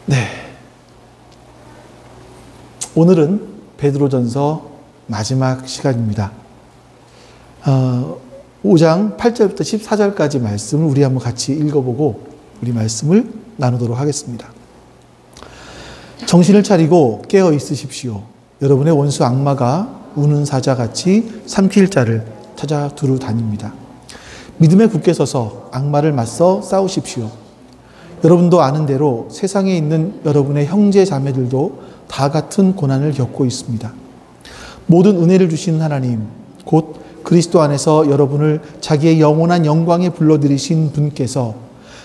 네. 오늘은 베드로전서 마지막 시간입니다. 5장 8절부터 14절까지 말씀을 우리 한번 같이 읽어보고 우리 말씀을 나누도록 하겠습니다. 정신을 차리고 깨어 있으십시오. 여러분의 원수 악마가 우는 사자같이 삼킬 자를 찾아 두루 다닙니다. 믿음에 굳게 서서 악마를 맞서 싸우십시오. 여러분도 아는 대로 세상에 있는 여러분의 형제 자매들도 다 같은 고난을 겪고 있습니다. 모든 은혜를 주시는 하나님, 곧 그리스도 안에서 여러분을 자기의 영원한 영광에 불러들이신 분께서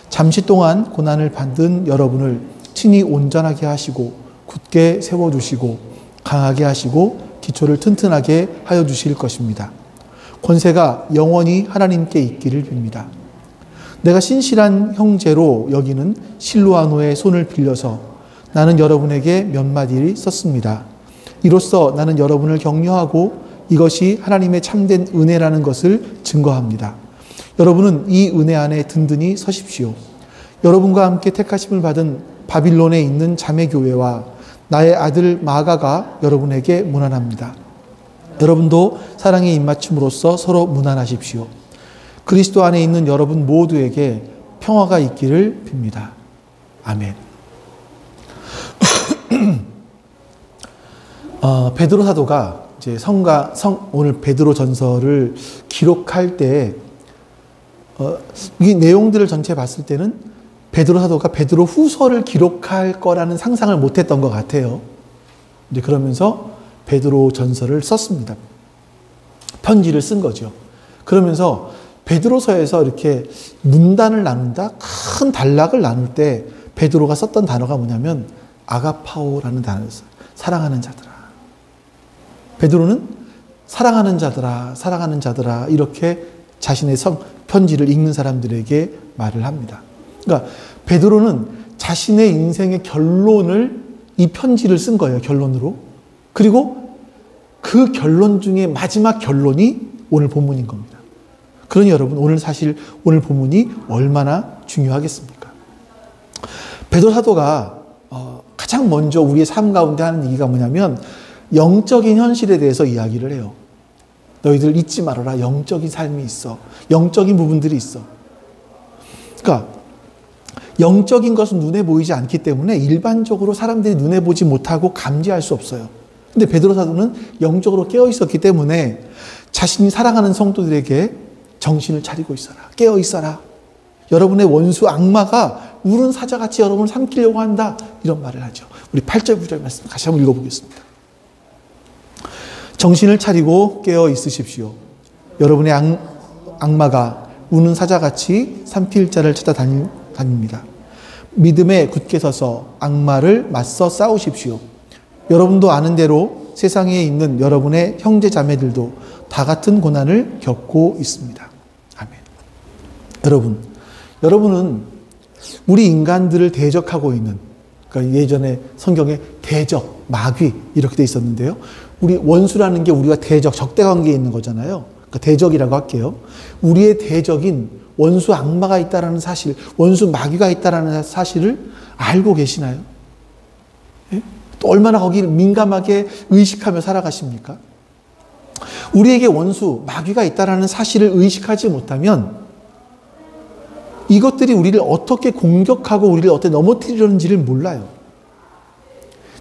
잠시 동안 고난을 받은 여러분을 친히 온전하게 하시고 굳게 세워주시고 강하게 하시고 기초를 튼튼하게 하여 주실 것입니다. 권세가 영원히 하나님께 있기를 빕니다. 내가 신실한 형제로 여기는 실루아노의 손을 빌려서 나는 여러분에게 몇 마디를 썼습니다. 이로써 나는 여러분을 격려하고 이것이 하나님의 참된 은혜라는 것을 증거합니다. 여러분은 이 은혜 안에 든든히 서십시오. 여러분과 함께 택하심을 받은 바빌론에 있는 자매교회와 나의 아들 마가가 여러분에게 문안합니다. 여러분도 사랑의 입맞춤으로써 서로 문안하십시오. 그리스도 안에 있는 여러분 모두에게 평화가 있기를 빕니다. 아멘. 베드로 사도가 이제 오늘 베드로 전서를 기록할 때 이 내용들을 전체 봤을 때는 베드로 사도가 베드로 후서를 기록할 거라는 상상을 못했던 것 같아요. 이제 그러면서 베드로 전서를 썼습니다. 편지를 쓴 거죠. 그러면서 베드로서에서 이렇게 문단을 나눈다, 큰 단락을 나눌 때 베드로가 썼던 단어가 뭐냐면 아가파오라는 단어였어요. 사랑하는 자들아. 베드로는 사랑하는 자들아, 사랑하는 자들아 이렇게 자신의 편지를 읽는 사람들에게 말을 합니다. 그러니까 베드로는 자신의 인생의 결론을 이 편지를 쓴 거예요. 결론으로. 그리고 그 결론 중에 마지막 결론이 오늘 본문인 겁니다. 그러니 여러분 오늘 본문이 얼마나 중요하겠습니까? 베드로 사도가 가장 먼저 우리의 삶 가운데 하는 얘기가 뭐냐면 영적인 현실에 대해서 이야기를 해요. 너희들 잊지 말아라. 영적인 삶이 있어. 영적인 부분들이 있어. 그러니까 영적인 것은 눈에 보이지 않기 때문에 일반적으로 사람들이 눈에 보지 못하고 감지할 수 없어요. 근데 베드로 사도는 영적으로 깨어 있었기 때문에 자신이 사랑하는 성도들에게 정신을 차리고 있어라. 깨어 있어라. 여러분의 원수 악마가 우는 사자같이 여러분을 삼키려고 한다. 이런 말을 하죠. 우리 8절 9절 말씀 다시 한번 읽어보겠습니다. 정신을 차리고 깨어 있으십시오. 여러분의 악마가 우는 사자같이 삼킬 자를 찾아다닙니다. 믿음에 굳게 서서 악마를 맞서 싸우십시오. 여러분도 아는 대로 세상에 있는 여러분의 형제 자매들도 다 같은 고난을 겪고 있습니다. 아멘. 여러분은 우리 인간들을 대적하고 있는, 그러니까 예전에 성경에 대적, 마귀 이렇게 돼 있었는데요. 우리 원수라는 게 우리가 적대 관계에 있는 거잖아요. 그러니까 대적이라고 할게요. 우리의 대적인 원수 악마가 있다라는 사실, 원수 마귀가 있다라는 사실을 알고 계시나요? 예? 또 얼마나 거기를 민감하게 의식하며 살아가십니까? 우리에게 원수 마귀가 있다라는 사실을 의식하지 못하면 이것들이 우리를 어떻게 공격하고 우리를 어떻게 넘어뜨리려는지를 몰라요.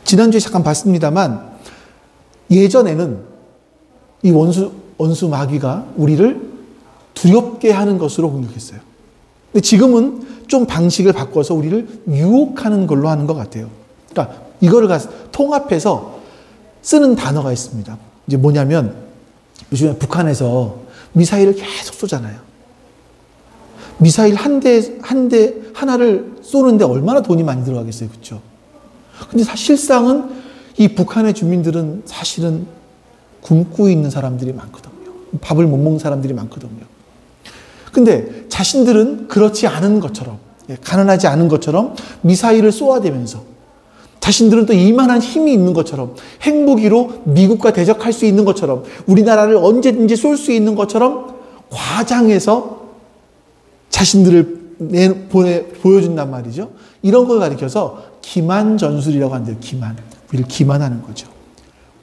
지난주에 잠깐 봤습니다만 예전에는 이 원수 마귀가 우리를 두렵게 하는 것으로 공격했어요. 근데 지금은 좀 방식을 바꿔서 우리를 유혹하는 걸로 하는 것 같아요. 그러니까 이거를 통합해서 쓰는 단어가 있습니다. 이제 뭐냐면 요즘에 북한에서 미사일을 계속 쏘잖아요. 미사일 하나를 쏘는데 얼마나 돈이 많이 들어가겠어요. 그렇죠? 근데 실상은 이 북한의 주민들은 사실은 굶고 있는 사람들이 많거든요. 밥을 못 먹는 사람들이 많거든요. 근데 자신들은 그렇지 않은 것처럼, 가난하지 않은 것처럼 미사일을 쏘아대면서 자신들은 또 이만한 힘이 있는 것처럼 핵무기로 미국과 대적할 수 있는 것처럼 우리나라를 언제든지 쏠 수 있는 것처럼 과장해서 자신들을 보여준단 말이죠. 이런 걸 가리켜서 기만 전술이라고 한대요. 기만. 우리를 기만하는 거죠.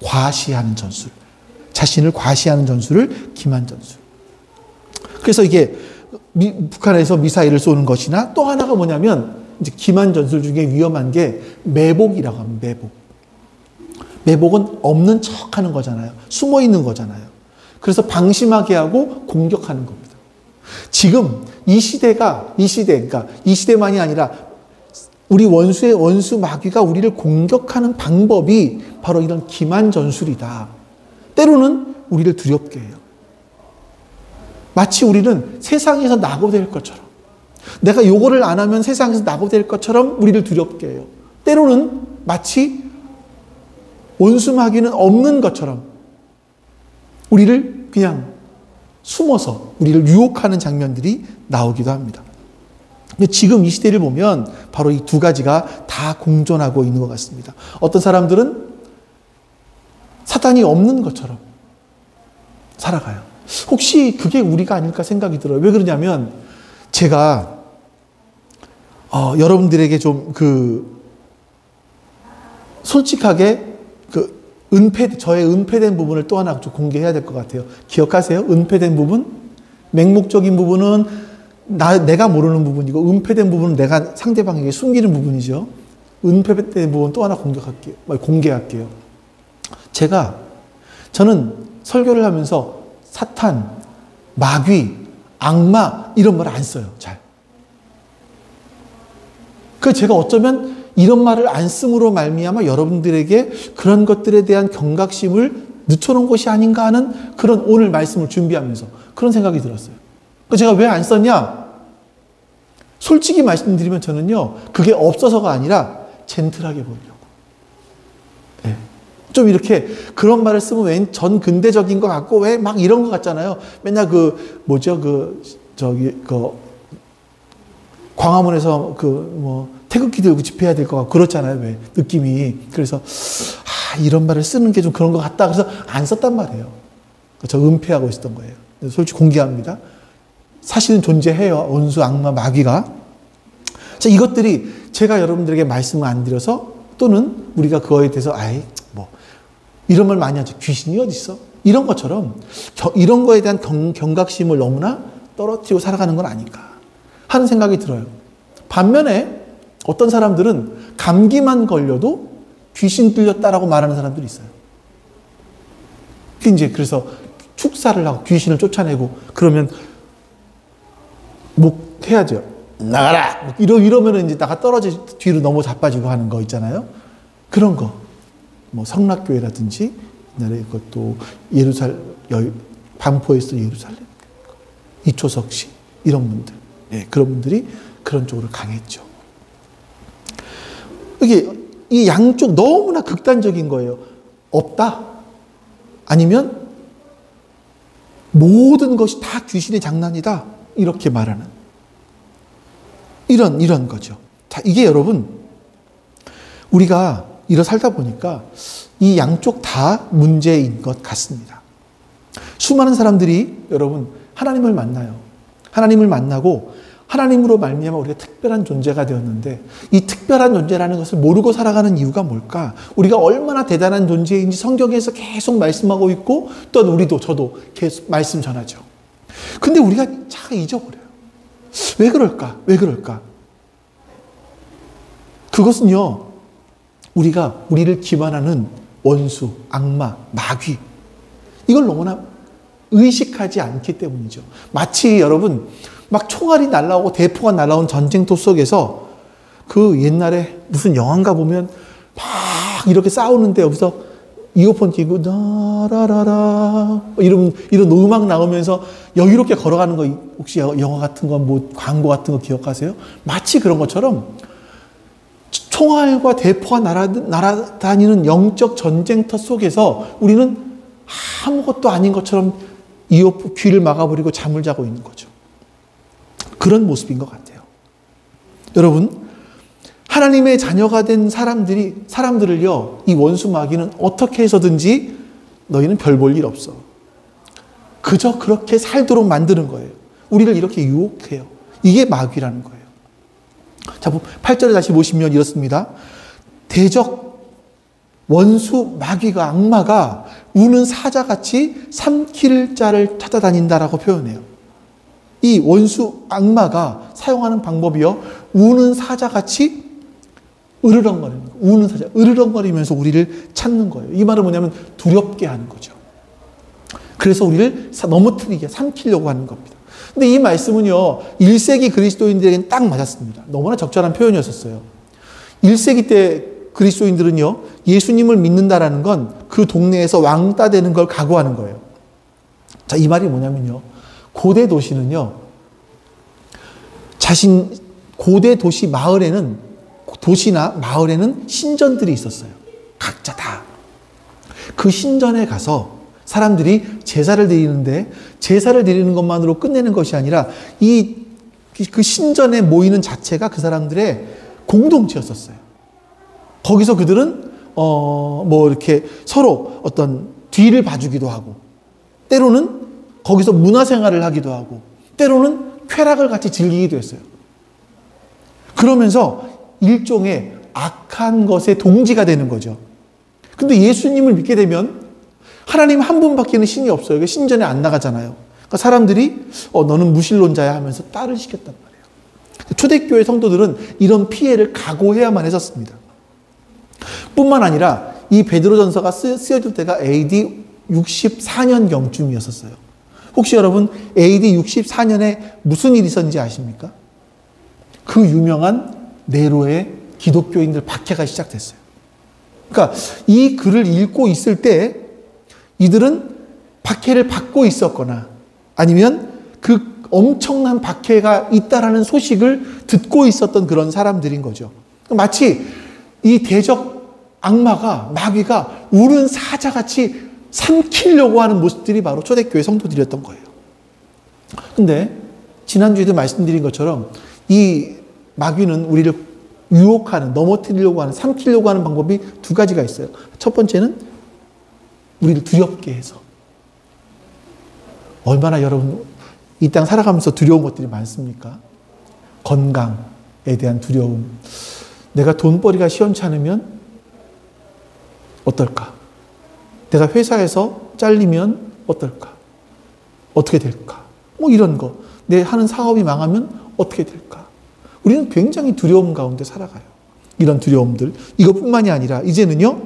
과시하는 전술. 자신을 과시하는 전술을 기만 전술. 그래서 이게 북한에서 미사일을 쏘는 것이나 또 하나가 뭐냐면 이제 기만 전술 중에 위험한 게 매복이라고 합니다. 매복. 매복은 없는 척 하는 거잖아요. 숨어 있는 거잖아요. 그래서 방심하게 하고 공격하는 겁니다. 지금 이 시대가 이 시대만이 아니라 우리 원수 마귀가 우리를 공격하는 방법이 바로 이런 기만 전술이다. 때로는 우리를 두렵게 해요. 마치 우리는 세상에서 낙오될 것처럼, 내가 요거를 안 하면 세상에서 낙오될 것처럼 우리를 두렵게 해요. 때로는 마치 원수 마귀는 없는 것처럼 우리를 그냥 숨어서 우리를 유혹하는 장면들이 나오기도 합니다. 근데 지금 이 시대를 보면 바로 이 두 가지가 다 공존하고 있는 것 같습니다. 어떤 사람들은 사탄이 없는 것처럼 살아가요. 혹시 그게 우리가 아닐까 생각이 들어요. 왜 그러냐면 제가 여러분들에게 좀 솔직하게 저의 은폐된 부분을 또 하나 좀 공개해야 될 것 같아요. 기억하세요? 은폐된 부분? 맹목적인 부분은 내가 모르는 부분이고, 은폐된 부분은 내가 상대방에게 숨기는 부분이죠. 은폐된 부분 또 하나 공개할게요. 저는 설교를 하면서 사탄, 마귀, 악마 이런 말 안 써요. 잘. 그래서 제가 어쩌면 이런 말을 안 씀으로 말미암아 여러분들에게 그런 것들에 대한 경각심을 늦춰놓은 것이 아닌가 하는 그런 오늘 말씀을 준비하면서 그런 생각이 들었어요. 제가 왜 안 썼냐? 솔직히 말씀드리면 저는요, 그게 없어서가 아니라 젠틀하게 보이려고. 네. 좀 이렇게 그런 말을 쓰면 왠 전 근대적인 것 같고 왜 막 이런 것 같잖아요. 맨날 광화문에서 태극기 들고 집회해야 될 것 같고 그렇잖아요. 왜 느낌이. 그래서 이런 말을 쓰는 게 좀 그런 것 같다. 그래서 안 썼단 말이에요. 저 은폐하고 있었던 거예요. 솔직히 공개합니다. 사실은 존재해요. 원수, 악마, 마귀가. 자, 이것들이 제가 여러분들에게 말씀을 안 드려서 또는 우리가 그거에 대해서 이런 말 많이 하죠. 귀신이 어디 있어? 이런 것처럼 이런 거에 대한 경각심을 너무나 떨어뜨리고 살아가는 건 아닌가 하는 생각이 들어요. 반면에 어떤 사람들은 감기만 걸려도 귀신 들렸다라고 말하는 사람들이 있어요. 그래서 축사를 하고 귀신을 쫓아내고 그러면 해야죠. 나가라! 이러면 이제 나가 뒤로 넘어 자빠지고 하는 거 있잖아요. 그런 거. 성락교회라든지, 옛날에 그것도 반포에 있던 예루살렘, 이초석 씨, 이런 분들. 예, 그런 분들이 그런 쪽으로 강했죠. 이 양쪽 너무나 극단적인 거예요. 없다. 아니면 모든 것이 다 귀신의 장난이다. 이렇게 말하는. 이런 거죠. 자, 이게 여러분, 우리가 살다 보니까 이 양쪽 다 문제인 것 같습니다. 수많은 사람들이 여러분, 하나님을 만나요. 하나님을 만나고 하나님으로 말미암아 우리가 특별한 존재가 되었는데 이 특별한 존재라는 것을 모르고 살아가는 이유가 뭘까? 우리가 얼마나 대단한 존재인지 성경에서 계속 말씀하고 있고 또 저도 계속 말씀 전하죠. 근데 우리가 잘 잊어버려요. 왜 그럴까? 그것은요, 우리를 기만하는 원수, 악마, 마귀, 이걸 너무나 의식하지 않기 때문이죠. 마치 여러분, 막 총알이 날라오고 대포가 날라온 전쟁터 속에서 옛날에 무슨 영화인가 보면 막 이렇게 싸우는데 여기서 이어폰 끼고 나라라라 이런 음악 나오면서 여유롭게 걸어가는 거 혹시 영화 같은 거 광고 같은 거 기억하세요? 마치 그런 것처럼 총알과 대포가 날아다니는 영적 전쟁터 속에서 우리는 아무것도 아닌 것처럼 귀를 막아버리고 잠을 자고 있는 거죠. 그런 모습인 것 같아요. 여러분, 하나님의 자녀가 된 사람들을요, 이 원수 마귀는 어떻게 해서든지 너희는 별 볼 일 없어. 그저 그렇게 살도록 만드는 거예요. 우리를 이렇게 유혹해요. 이게 마귀라는 거예요. 자, 8절에 다시 보시면 이렇습니다. 대적 원수 마귀가 악마가 우는 사자같이 삼킬 자를 찾아다닌다라고 표현해요. 이 원수 악마가 사용하는 방법이요, 우는 사자같이 으르렁거리는 거예요. 우는 사자, 으르렁거리면서 우리를 찾는 거예요. 이 말은 뭐냐면 두렵게 하는 거죠. 그래서 우리를 넘어뜨리게, 삼키려고 하는 겁니다. 근데 이 말씀은요, 1세기 그리스도인들에게는 딱 맞았습니다. 너무나 적절한 표현이었어요. 1세기 때 그리스도인들은요, 예수님을 믿는다라는 건 그 동네에서 왕따 되는 걸 각오하는 거예요. 자, 이 말이 뭐냐면요, 고대 도시는요, 고대 도시 마을에는, 도시나 마을에는 신전들이 있었어요. 각자 다. 그 신전에 가서 사람들이 제사를 드리는데, 제사를 드리는 것만으로 끝내는 것이 아니라 그 신전에 모이는 자체가 그 사람들의 공동체였었어요. 거기서 그들은 이렇게 서로 어떤 뒤를 봐주기도 하고, 때로는 거기서 문화생활을 하기도 하고, 때로는 쾌락을 같이 즐기기도 했어요. 그러면서 일종의 악한 것의 동지가 되는 거죠. 근데 예수님을 믿게 되면 하나님 한 분밖에는 신이 없어요. 신전에 안 나가잖아요. 그러니까 사람들이 너는 무신론자야 하면서 딸을 시켰단 말이에요. 초대교회 성도들은 이런 피해를 각오해야만 했었습니다. 뿐만 아니라 이 베드로전서가 쓰여질 때가 AD 64년경쯤이었어요. 혹시 여러분 AD 64년에 무슨 일이 있었는지 아십니까? 그 유명한 네로의 기독교인들 박해가 시작됐어요. 그러니까 이 글을 읽고 있을 때 이들은 박해를 받고 있었거나 아니면 그 엄청난 박해가 있다라는 소식을 듣고 있었던 그런 사람들인 거죠. 마치 이 대적 악마가, 마귀가 우는 사자같이 삼키려고 하는 모습들이 바로 초대교회 성도들이었던 거예요. 근데 지난주에도 말씀드린 것처럼 이 마귀는 우리를 유혹하는, 넘어뜨리려고 하는, 삼키려고 하는 방법이 두 가지가 있어요. 첫 번째는 우리를 두렵게 해서. 얼마나 여러분 이 땅 살아가면서 두려운 것들이 많습니까? 건강에 대한 두려움. 내가 돈벌이가 시원찮으면 어떨까? 내가 회사에서 잘리면 어떨까? 어떻게 될까? 이런 거. 내 하는 사업이 망하면 어떻게 될까? 우리는 굉장히 두려움 가운데 살아가요. 이런 두려움들. 이것뿐만이 아니라 이제는요,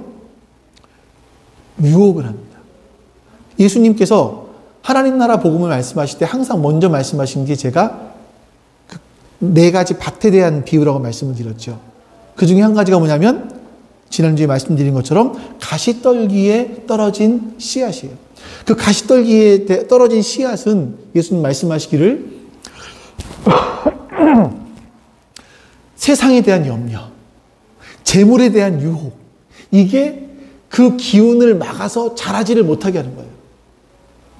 유혹을 합니다. 예수님께서 하나님 나라 복음을 말씀하실 때 항상 먼저 말씀하신 게 제가 그 4가지 밭에 대한 비유라고 말씀을 드렸죠. 그 중에 한 가지가 뭐냐면 지난주에 말씀드린 것처럼 가시떨기에 떨어진 씨앗이에요. 그 가시떨기에 떨어진 씨앗은 예수님 말씀하시기를 세상에 대한 염려, 재물에 대한 유혹, 이게 그 기운을 막아서 자라지를 못하게 하는 거예요.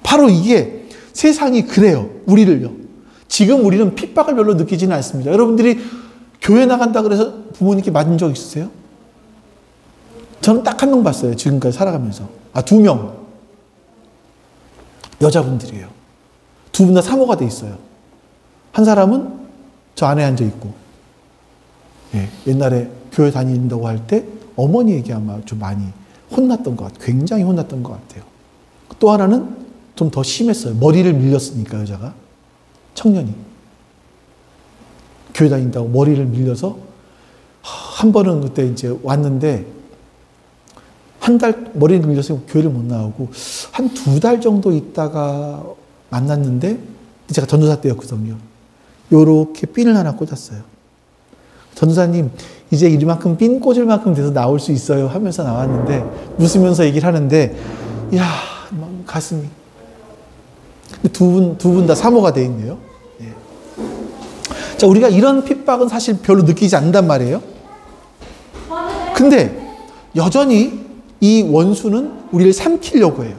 바로 이게 세상이 그래요. 우리를요. 지금 우리는 핍박을 별로 느끼지는 않습니다. 여러분들이 교회 나간다 그래서 부모님께 맞은 적 있으세요? 저는 딱 한 명 봤어요. 지금까지 살아가면서. 2명. 여자분들이에요. 2분 다 사모가 돼 있어요. 한 사람은 저 안에 앉아 있고, 옛날에 교회 다닌다고 할 때 어머니에게 아마 좀 많이 혼났던 것 같아요. 굉장히 혼났던 것 같아요. 또 하나는 좀 더 심했어요. 머리를 밀렸으니까, 여자가. 청년이. 교회 다닌다고 머리를 밀려서 한 번은 그때 이제 왔는데 한 달 머리를 밀려서 교회를 못 나오고 한 2달 정도 있다가 만났는데 제가 전도사 때였거든요. 요렇게 핀을 하나 꽂았어요. 전도사님, 이제 이만큼 핀 꽂을 만큼 돼서 나올 수 있어요 하면서 나왔는데 웃으면서 얘기를 하는데 이야, 가슴이. 두 분 다 사모가 돼 있네요. 자, 우리가 이런 핍박은 사실 별로 느끼지 않는단 말이에요. 근데 여전히 이 원수는 우리를 삼키려고 해요.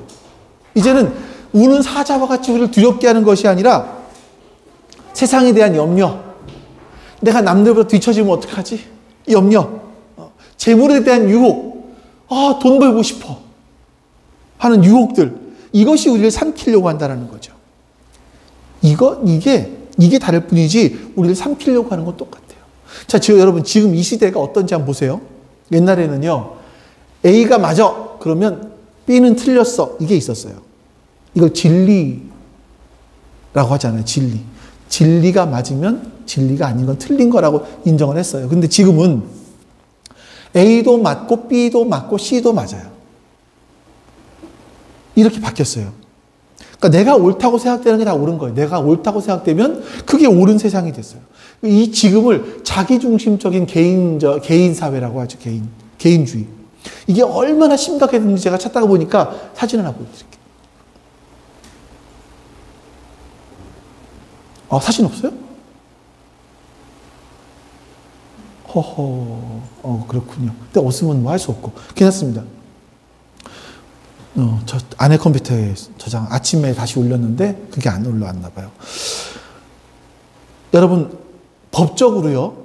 이제는 우는 사자와 같이 우리를 두렵게 하는 것이 아니라 세상에 대한 염려, 내가 남들보다 뒤처지면 어떡하지? 이 염려, 재물에 대한 유혹, 돈 벌고 싶어 하는 유혹들, 이것이 우리를 삼키려고 한다는 거죠. 이게 이게 다를 뿐이지 우리를 삼키려고 하는 건 똑같아요. 자, 여러분 지금 이 시대가 어떤지 한번 보세요. 옛날에는요. A가 맞아. 그러면 B는 틀렸어. 이게 있었어요. 이걸 진리라고 하잖아요. 진리. 진리가 맞으면 진리가 아닌 건 틀린 거라고 인정을 했어요. 근데 지금은 A도 맞고 B도 맞고 C도 맞아요. 이렇게 바뀌었어요. 그러니까 내가 옳다고 생각되는 게 다 옳은 거예요. 내가 옳다고 생각되면 그게 옳은 세상이 됐어요. 이 지금을 자기중심적인 개인 사회라고 하죠. 개인주의. 이게 얼마나 심각했는지 제가 찾다가 보니까 사진 하나 보여드릴게요. 사진 없어요? 허허, 그렇군요. 근데 없으면 뭐 할 수 없고. 괜찮습니다. 저 아내 컴퓨터에 저장 아침에 다시 올렸는데 그게 안 올라왔나 봐요. 여러분, 법적으로요,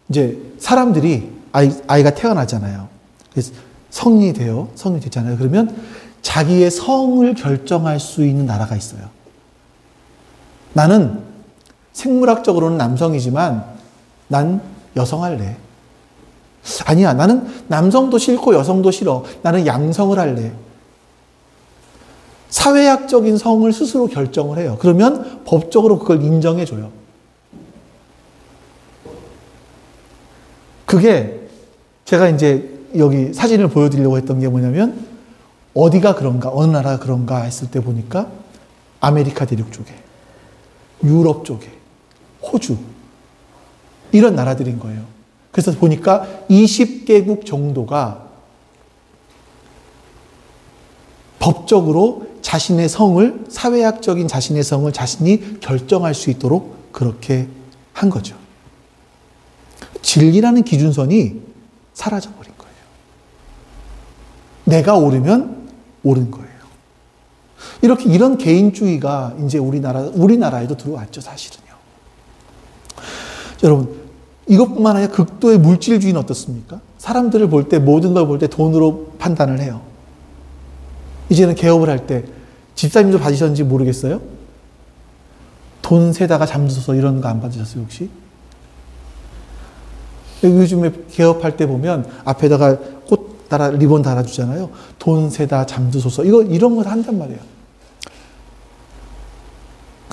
이제 사람들이 아이가 태어나잖아요. 그래서 성인이 됐잖아요. 그러면 자기의 성을 결정할 수 있는 나라가 있어요. 나는 생물학적으로는 남성이지만 난 여성 할래. 아니야, 나는 남성도 싫고 여성도 싫어. 나는 양성을 할래. 사회학적인 성을 스스로 결정을 해요. 그러면 법적으로 그걸 인정해줘요. 그게 제가 이제 여기 사진을 보여드리려고 했던 게 뭐냐면 어디가 그런가, 어느 나라가 그런가 했을 때 보니까 아메리카 대륙 쪽에, 유럽 쪽에, 호주 이런 나라들인 거예요. 그래서 보니까 20개국 정도가 법적으로 자신의 성을, 사회학적인 자신의 성을 자신이 결정할 수 있도록 그렇게 한 거죠. 진리라는 기준선이 사라져버린 거예요. 내가 옳으면 옳은 거예요. 이런 개인주의가 이제 우리나라에도 들어왔죠, 사실은요. 여러분, 이것뿐만 아니라 극도의 물질주의는 어떻습니까? 사람들을 볼 때, 모든 걸 볼 때 돈으로 판단을 해요. 이제는 개업을 할 때, 집사님도 받으셨는지 모르겠어요? 돈 세다가 잠수서 이런 거 안 받으셨어요, 혹시? 요즘에 개업할 때 보면 앞에다가 리본 달아주잖아요. 돈 세다 잠수소서. 이런 거 한단 말이에요.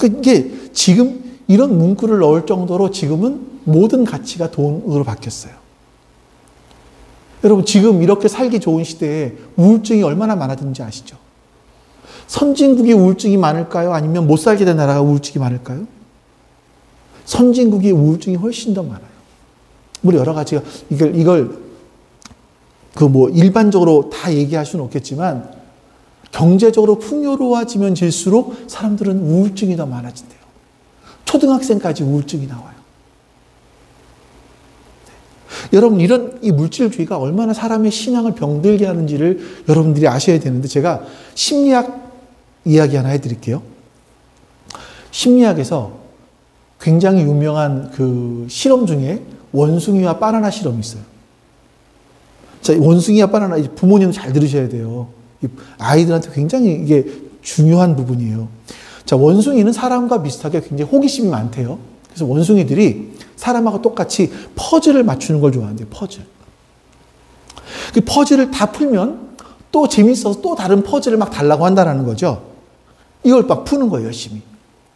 이게 지금 이런 문구를 넣을 정도로 지금은 모든 가치가 돈으로 바뀌었어요. 여러분, 지금 이렇게 살기 좋은 시대에 우울증이 얼마나 많아졌는지 아시죠? 선진국이 우울증이 많을까요? 아니면 못 살게 된 나라가 우울증이 많을까요? 선진국이 우울증이 훨씬 더 많아요. 우리 여러 가지가, 일반적으로 다 얘기할 수는 없겠지만, 경제적으로 풍요로워지면 질수록 사람들은 우울증이 더 많아진대요. 초등학생까지 우울증이 나와요. 네. 여러분, 이 물질주의가 얼마나 사람의 신앙을 병들게 하는지를 여러분들이 아셔야 되는데, 제가 심리학 이야기 하나 해드릴게요. 심리학에서 굉장히 유명한 그 실험 중에 원숭이와 바나나 실험이 있어요. 자, 원숭이와 바나나, 부모님 잘 들으셔야 돼요. 아이들한테 굉장히 이게 중요한 부분이에요. 자, 원숭이는 사람과 비슷하게 굉장히 호기심이 많대요. 그래서 원숭이들이 사람하고 똑같이 퍼즐을 맞추는 걸 좋아한대요. 퍼즐. 그 퍼즐을 다 풀면 또 재밌어서 또 다른 퍼즐을 막 달라고 한다는 거죠. 이걸 막 푸는 거예요, 열심히.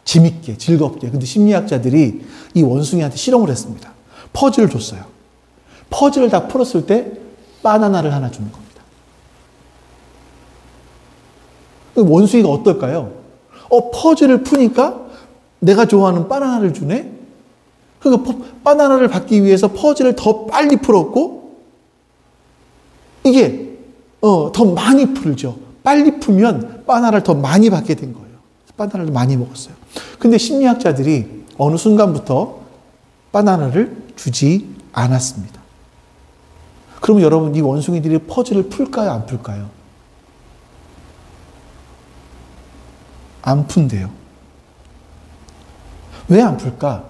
재밌게, 즐겁게. 근데 심리학자들이 이 원숭이한테 실험을 했습니다. 퍼즐을 줬어요. 퍼즐을 다 풀었을 때 바나나를 하나 주는 겁니다. 원숭이가 어떨까요? 퍼즐을 푸니까 내가 좋아하는 바나나를 주네? 그러니까 바나나를 받기 위해서 퍼즐을 더 빨리 풀었고, 이게, 더 많이 풀죠. 빨리 풀면 바나나를 더 많이 받게 된 거예요. 바나나를 많이 먹었어요. 근데 심리학자들이 어느 순간부터 바나나를 주지 않았습니다. 그러면 여러분, 이 원숭이들이 퍼즐을 풀까요? 안 풀까요? 안 푼대요. 왜 안 풀까?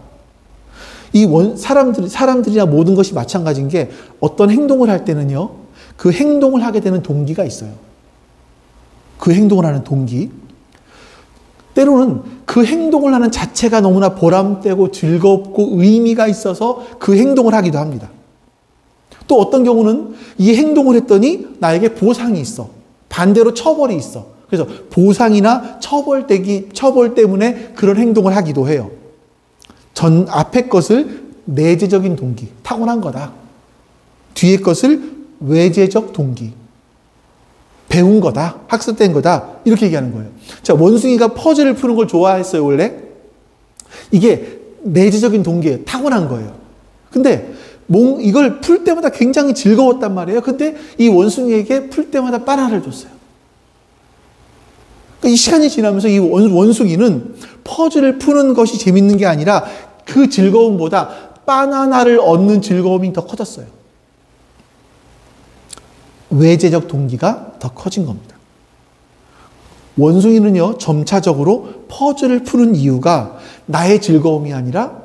사람들이나 모든 것이 마찬가지인 게 어떤 행동을 할 때는요, 그 행동을 하게 되는 동기가 있어요. 그 행동을 하는 동기. 때로는 그 행동을 하는 자체가 너무나 보람되고 즐겁고 의미가 있어서 그 행동을 하기도 합니다. 또 어떤 경우는 이 행동을 했더니 나에게 보상이 있어. 반대로 처벌이 있어. 그래서 보상이나 처벌 때문에 그런 행동을 하기도 해요. 앞에 것을 내재적인 동기, 타고난 거다. 뒤에 것을 외재적 동기, 배운 거다, 학습된 거다, 이렇게 얘기하는 거예요. 자, 원숭이가 퍼즐을 푸는 걸 좋아했어요, 원래? 이게 내재적인 동기에 타고난 거예요. 근데 이걸 풀 때마다 굉장히 즐거웠단 말이에요. 근데 이 원숭이에게 풀 때마다 바나나를 줬어요. 그러니까 이 시간이 지나면서 이 원숭이는 퍼즐을 푸는 것이 재밌는 게 아니라 그 즐거움보다 바나나를 얻는 즐거움이 더 커졌어요. 외재적 동기가 더 커진 겁니다. 원숭이는요, 점차적으로 퍼즐을 푸는 이유가 나의 즐거움이 아니라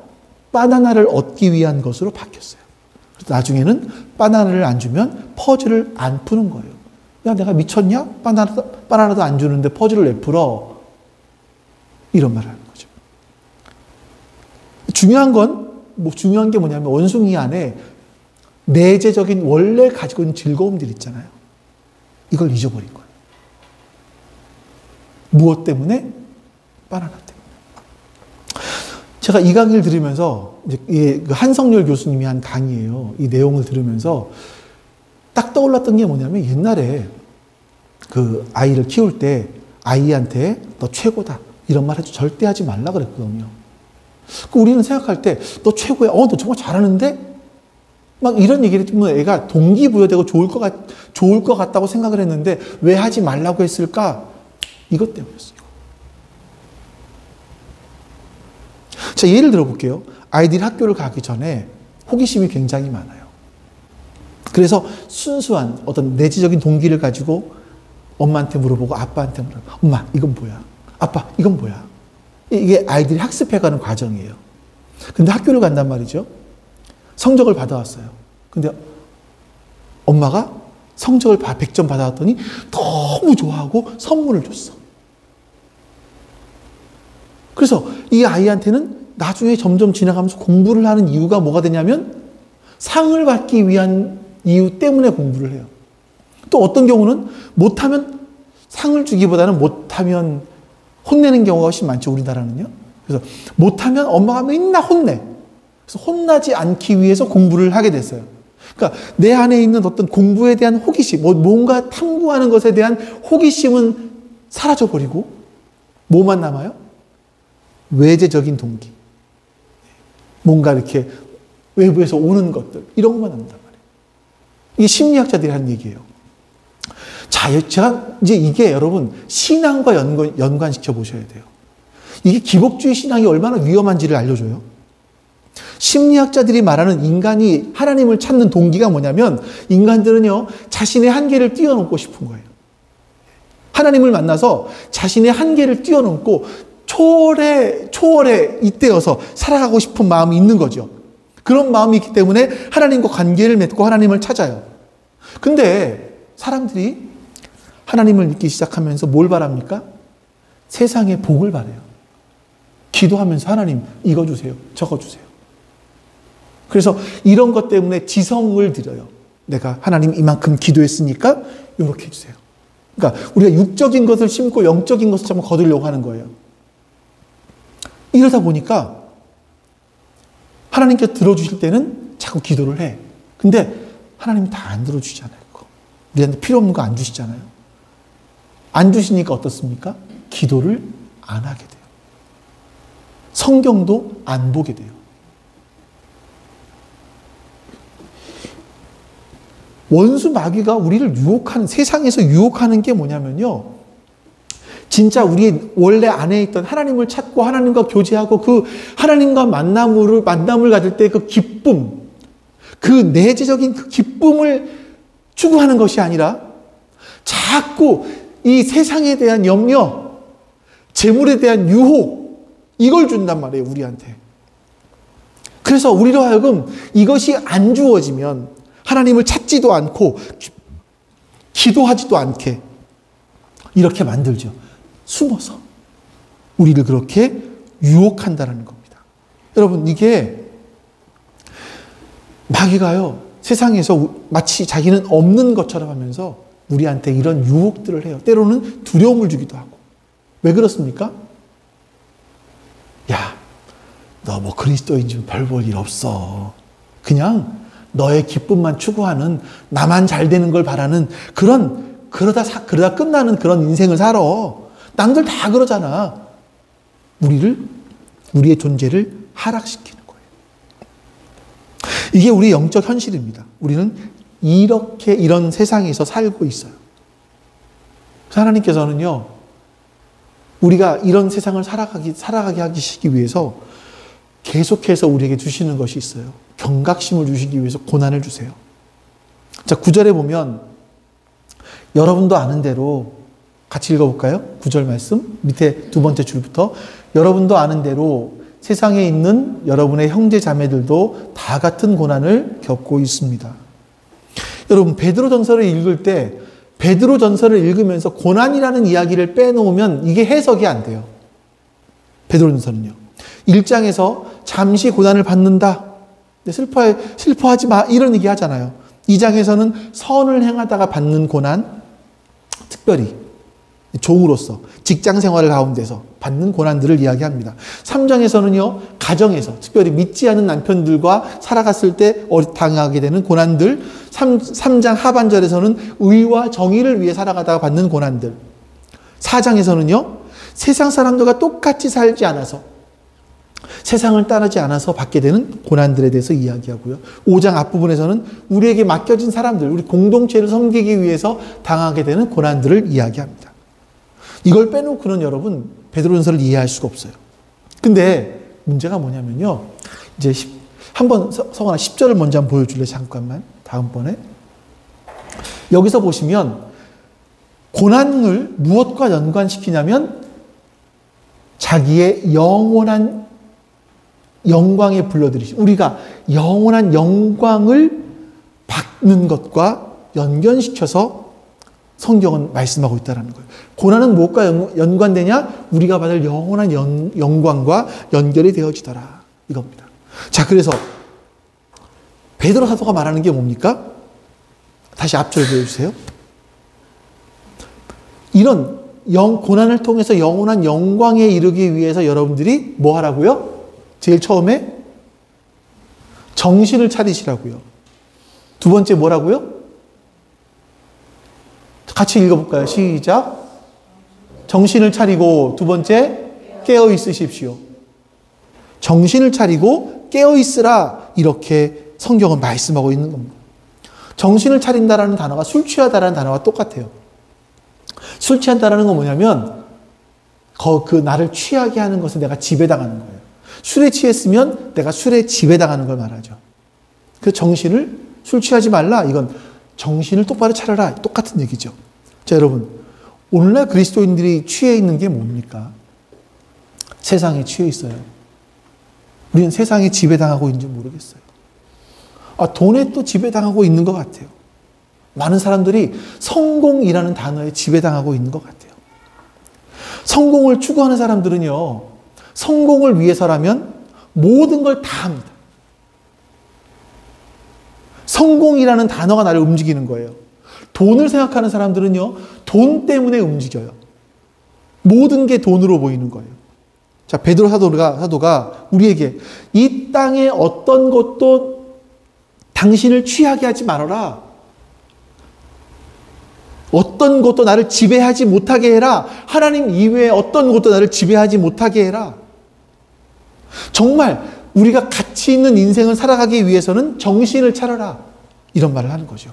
바나나를 얻기 위한 것으로 바뀌었어요. 그래서 나중에는 바나나를 안 주면 퍼즐을 안 푸는 거예요. 야, 내가 미쳤냐? 바나나도 안 주는데 퍼즐을 왜 풀어? 이런 말을 하는 거죠. 중요한 게 뭐냐면 원숭이 안에 내재적인 원래 가지고 있는 즐거움들 있잖아요. 이걸 잊어버린 거예요. 무엇 때문에? 바나나 때문에. 제가 이 강의를 들으면서 이제 한성열 교수님이 한 강의예요. 이 내용을 들으면서 딱 떠올랐던 게 뭐냐면 옛날에 그 아이를 키울 때 아이한테 너 최고다 이런 말 해도 절대 하지 말라 그랬거든요. 우리는 생각할 때 너 최고야. 너 정말 잘하는데? 막 이런 얘기를 듣면 애가 동기부여되고 좋을 것 같다고 생각을 했는데 왜 하지 말라고 했을까? 이것 때문이었어요. 자, 예를 들어볼게요. 아이들이 학교를 가기 전에 호기심이 굉장히 많아요. 그래서 순수한 어떤 내재적인 동기를 가지고 엄마한테 물어보고 아빠한테 물어보고 엄마 이건 뭐야? 아빠 이건 뭐야? 이게 아이들이 학습해가는 과정이에요. 근데 학교를 간단 말이죠. 성적을 받아왔어요. 근데 엄마가 성적을 100점 받아왔더니 너무 좋아하고 선물을 줬어. 그래서 이 아이한테는 나중에 점점 지나가면서 공부를 하는 이유가 뭐가 되냐면 상을 받기 위한 이유 때문에 공부를 해요. 또 어떤 경우는 못하면 상을 주기보다는 못하면 혼내는 경우가 훨씬 많죠, 우리나라는요. 그래서 못하면 엄마가 맨날 혼내. 그래서 혼나지 않기 위해서 공부를 하게 됐어요. 그러니까 내 안에 있는 어떤 공부에 대한 호기심, 뭔가 탐구하는 것에 대한 호기심은 사라져버리고 뭐만 남아요? 외재적인 동기. 뭔가 이렇게 외부에서 오는 것들, 이런 것만 남는단 말이에요. 이게 심리학자들이 하는 얘기예요. 자, 제가 이제 이게 여러분 신앙과 연관시켜 보셔야 돼요. 이게 기복주의 신앙이 얼마나 위험한지를 알려줘요. 심리학자들이 말하는 인간이 하나님을 찾는 동기가 뭐냐면 인간들은요, 자신의 한계를 뛰어넘고 싶은 거예요. 하나님을 만나서 자신의 한계를 뛰어넘고 초월에 잇대어서 살아가고 싶은 마음이 있는 거죠. 그런 마음이 있기 때문에 하나님과 관계를 맺고 하나님을 찾아요. 근데 사람들이 하나님을 믿기 시작하면서 뭘 바랍니까? 세상의 복을 바라요. 기도하면서 하나님 이거 주세요. 저거 주세요. 그래서 이런 것 때문에 지성을 드려요. 내가 하나님 이만큼 기도했으니까 이렇게 해주세요. 그러니까 우리가 육적인 것을 심고 영적인 것을 좀 거두려고 하는 거예요. 이러다 보니까 하나님께 들어주실 때는 자꾸 기도를 해. 근데 하나님이 다 안 들어주시잖아요. 그거. 우리한테 필요 없는 거 안 주시잖아요. 안 주시니까 어떻습니까? 기도를 안 하게 돼요. 성경도 안 보게 돼요. 원수 마귀가 우리를 세상에서 유혹하는 게 뭐냐면요. 진짜 우리 원래 안에 있던 하나님을 찾고 하나님과 교제하고 그 하나님과 만남을 가질 때 그 기쁨, 그 내재적인 그 기쁨을 추구하는 것이 아니라 자꾸 이 세상에 대한 염려, 재물에 대한 유혹, 이걸 준단 말이에요, 우리한테. 그래서 우리로 하여금 이것이 안 주어지면 하나님을 찾지도 않고 기도하지도 않게 이렇게 만들죠. 숨어서. 우리를 그렇게 유혹한다라는 겁니다. 여러분, 이게 마귀가요, 세상에서 마치 자기는 없는 것처럼 하면서 우리한테 이런 유혹들을 해요. 때로는 두려움을 주기도 하고. 왜 그렇습니까? 야, 너 뭐 그리스도인지면 별 볼 일 없어. 그냥 너의 기쁨만 추구하는, 나만 잘 되는 걸 바라는 그러다 끝나는 그런 인생을 살아. 남들 다 그러잖아. 우리의 존재를 하락시키는 거예요. 이게 우리의 영적 현실입니다. 우리는 이런 세상에서 살고 있어요. 하나님께서는요, 우리가 이런 세상을 살아가게 하시기 위해서 계속해서 우리에게 주시는 것이 있어요. 경각심을 주시기 위해서 고난을 주세요. 자, 9절에 보면 여러분도 아는 대로 같이 읽어볼까요? 9절 말씀 밑에 두 번째 줄부터 여러분도 아는 대로 세상에 있는 여러분의 형제 자매들도 다 같은 고난을 겪고 있습니다. 여러분, 베드로전서를 읽을 때 베드로전서를 읽으면서 고난이라는 이야기를 빼놓으면 이게 해석이 안 돼요. 베드로전서는요. 1장에서 잠시 고난을 받는다. 슬퍼하지 마. 이런 얘기 하잖아요. 2장에서는 선을 행하다가 받는 고난, 특별히 종으로서 직장 생활을 가운데서 받는 고난들을 이야기합니다. 3장에서는요, 가정에서 특별히 믿지 않은 남편들과 살아갔을 때 당하게 되는 고난들, 3장 하반절에서는 의와 정의를 위해 살아가다가 받는 고난들, 4장에서는요, 세상 사람들과 똑같이 살지 않아서, 세상을 따르지 않아서 받게 되는 고난들에 대해서 이야기하고요. 5장 앞부분에서는 우리에게 맡겨진 사람들, 우리 공동체를 섬기기 위해서 당하게 되는 고난들을 이야기합니다. 이걸 빼놓고는 여러분, 베드로전서를 이해할 수가 없어요. 근데 문제가 뭐냐면요. 이제 한번 성원아 10절을 먼저 한번 보여줄래? 잠깐만. 다음번에. 여기서 보시면 고난을 무엇과 연관시키냐면 자기의 영원한 영광에 불러들이시, 우리가 영원한 영광을 받는 것과 연결시켜서 성경은 말씀하고 있다는 거예요. 고난은 무엇과 연관되냐? 우리가 받을 영원한 영광과 연결이 되어지더라. 이겁니다. 자, 그래서 베드로 사도가 말하는 게 뭡니까? 다시 앞줄 보여주세요. 이런 고난을 통해서 영원한 영광에 이르기 위해서 여러분들이 뭐 하라고요? 제일 처음에 정신을 차리시라고요. 두 번째 뭐라고요? 같이 읽어볼까요? 시작. 정신을 차리고, 두 번째 깨어 있으십시오. 정신을 차리고 깨어 있으라, 이렇게 성경은 말씀하고 있는 겁니다. 정신을 차린다라는 단어가 술 취하다라는 단어와 똑같아요. 술 취한다라는 건 뭐냐면 그 나를 취하게 하는 것을 내가 지배당하는 거예요. 술에 취했으면 내가 술에 지배당하는 걸 말하죠. 그 정신을, 술 취하지 말라, 이건 정신을 똑바로 차려라, 똑같은 얘기죠. 자, 여러분, 오늘날 그리스도인들이 취해 있는 게 뭡니까? 세상에 취해 있어요. 우리는 세상에 지배당하고 있는지 모르겠어요. 돈에 또 지배당하고 있는 것 같아요. 많은 사람들이 성공이라는 단어에 지배당하고 있는 것 같아요. 성공을 추구하는 사람들은요, 성공을 위해서라면 모든 걸 다 합니다. 성공이라는 단어가 나를 움직이는 거예요. 돈을 생각하는 사람들은요, 돈 때문에 움직여요. 모든 게 돈으로 보이는 거예요. 자, 베드로 사도가 우리에게 이 땅의 어떤 것도 당신을 취하게 하지 말아라. 어떤 것도 나를 지배하지 못하게 해라. 하나님 이외에 어떤 것도 나를 지배하지 못하게 해라. 정말 우리가 가치 있는 인생을 살아가기 위해서는 정신을 차려라. 이런 말을 하는 거죠.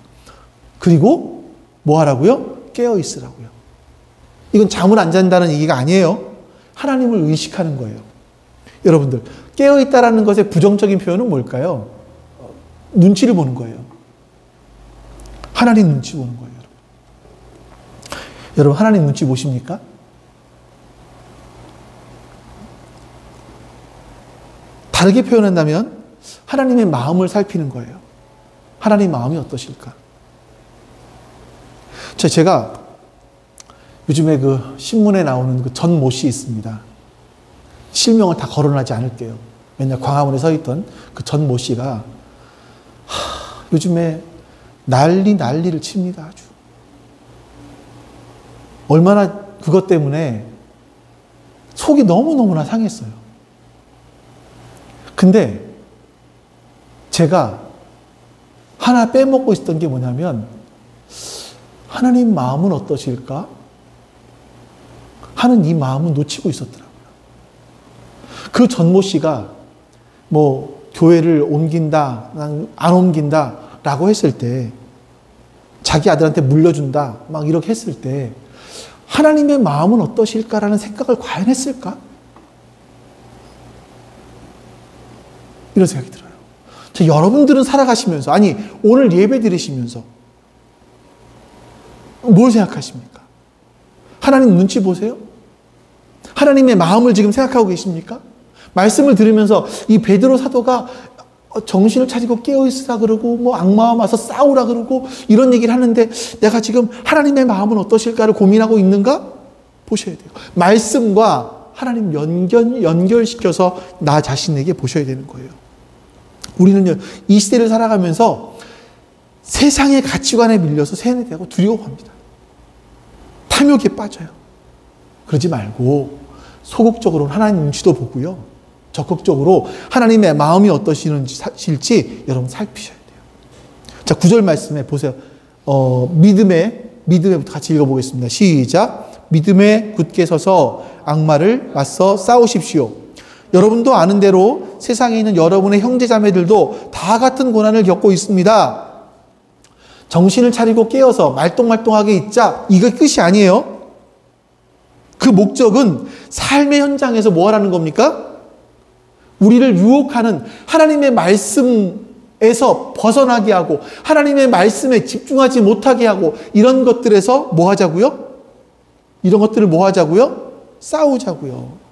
그리고 뭐 하라고요? 깨어 있으라고요. 이건 잠을 안 잔다는 얘기가 아니에요. 하나님을 의식하는 거예요. 여러분들, 깨어 있다라는 것의 부정적인 표현은 뭘까요? 눈치를 보는 거예요. 하나님 눈치 보는 거예요. 여러분, 하나님 눈치 보십니까? 다르게 표현한다면 하나님의 마음을 살피는 거예요. 하나님 마음이 어떠실까? 제가 요즘에 그 신문에 나오는 그 전 모 씨 있습니다. 실명을 다 거론하지 않을게요. 맨날 광화문에 서 있던 그 전 모 씨가 요즘에 난리를 칩니다. 아주. 얼마나 그것 때문에 속이 너무너무나 상했어요. 근데 제가 하나 빼먹고 있었던 게 뭐냐면 하나님 마음은 어떠실까? 하는 이 마음은 놓치고 있었더라고요. 그 전모 씨가 뭐 교회를 옮긴다, 안 옮긴다 라고 했을 때 자기 아들한테 물려준다 막 이렇게 했을 때 하나님의 마음은 어떠실까라는 생각을 과연 했을까? 이런 생각이 들어요. 자, 여러분들은 살아가시면서 아니 오늘 예배 드리시면서 뭘 생각하십니까? 하나님 눈치 보세요? 하나님의 마음을 지금 생각하고 계십니까? 말씀을 들으면서 이 베드로 사도가 정신을 차리고 깨어있으라 그러고 뭐 악마와 와서 싸우라 그러고 이런 얘기를 하는데 내가 지금 하나님의 마음은 어떠실까를 고민하고 있는가? 보셔야 돼요. 말씀과 하나님 연결시켜서 나 자신에게 보셔야 되는 거예요. 우리는요, 이 시대를 살아가면서 세상의 가치관에 밀려서 세뇌되고 두려워합니다. 탐욕에 빠져요. 그러지 말고 소극적으로 하나님 눈치도 보고요. 적극적으로 하나님의 마음이 어떠실지 여러분 살피셔야 돼요. 자, 9절 말씀에 보세요. 믿음에부터 같이 읽어보겠습니다. 시작. 믿음에 굳게 서서 악마를 맞서 싸우십시오. 여러분도 아는 대로 세상에 있는 여러분의 형제자매들도 다 같은 고난을 겪고 있습니다. 정신을 차리고 깨어서 말똥말똥하게 있자. 이거 끝이 아니에요. 그 목적은 삶의 현장에서 뭐 하라는 겁니까? 우리를 유혹하는 하나님의 말씀에서 벗어나게 하고 하나님의 말씀에 집중하지 못하게 하고 이런 것들에서 뭐 하자고요? 이런 것들을 뭐 하자고요? 싸우자고요.